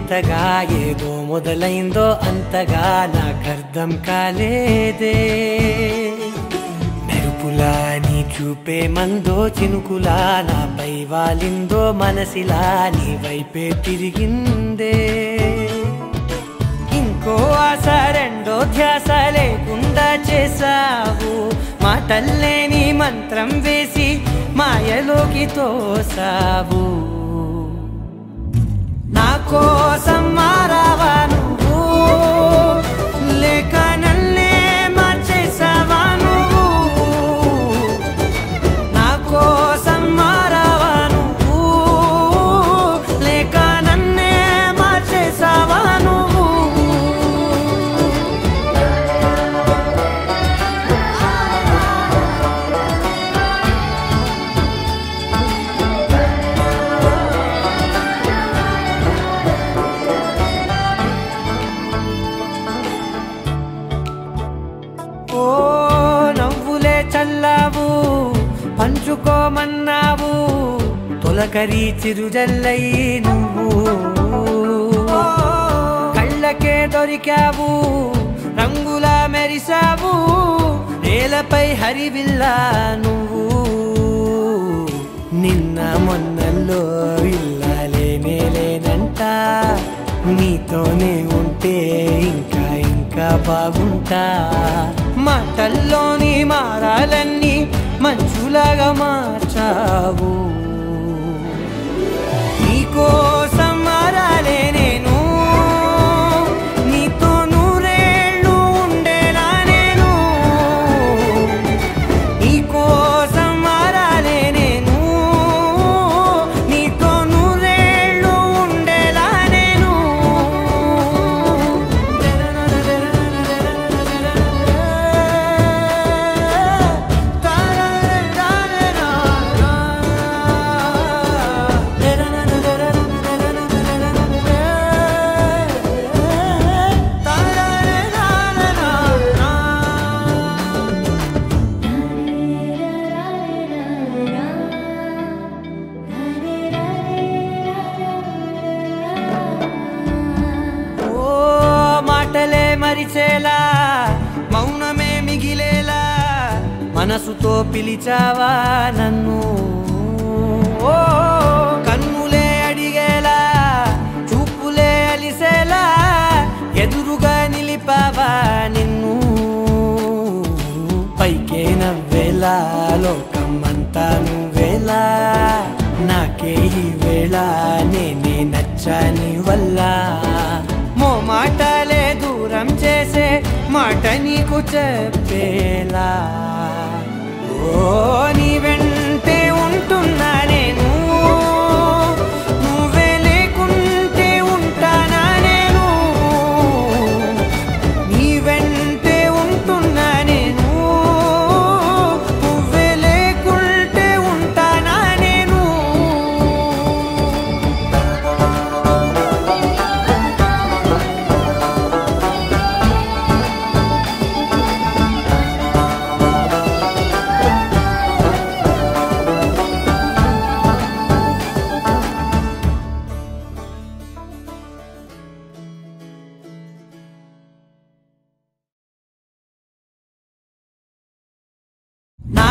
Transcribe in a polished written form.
వింతగా ఏదో మొదలైందో అంతగా నాకర్థం కాలేదే మెరుపులా నీ చూపే మందో చినుకులా నాపై వాలిందో మనసిలా నీ వైపే తిరిగిందే ఇంకో ఆశ రెండో ధ్యాస లేకుండా చేసావు మాటల్లే నీ మంత్రం వేసి మాయలోకి తోసావు నా కోసం మారావా నువ్వు లేక నన్నే మార్చేసావా నువ్వు నా కోసం మారావా నువ్వు లేక నన్నే మార్చేసావా నువ్వు చల్లావు పంచుకోమన్నావు తొలకరి చిరుజల్లై నువ్వు కళ్ళకే దొరికావు రంగులా మెరిసావు నేలపై హరివిల్లా నువ్వు నిన్న మొన్నల్లో ఇల్లాలేనే లేనంట నీతోనే ఉంటే ఇంకా ఇంకా బాగుంటా మాటల్లోని మారాలన్నీ మంచులాగా మార్చావు నీకోసం మారాలే నేను నీతో నూరేళ్ళు ఉండేలా నేను నీకోసం మారాలే నేను నీతో నూరేళ్ళు ఉండేలా నేను మరిచేలా మౌనమే మిగిలేలా మనసుతో పిలిచావా నన్ను కన్నులే అడిగేలా చూపులే అలిసేలా ఎదురుగా నిలిపావా నిన్ను పైకే నవ్వేలా లోకమంతా నువ్వేలా నాకే ఈ వేళ నేనే నచ్చాని వల్ల మో మాటలే దూరం చేసే మాట నీకు చెప్పేలా ఓ నీ వెంటే ఉంటున్నా నేను నువ్వే లేకుంటే ఉంటానా నేను నీ వెంటే ఉంటున్నా నేను నువ్వే లేకుంటే ఉంటానా నేను నా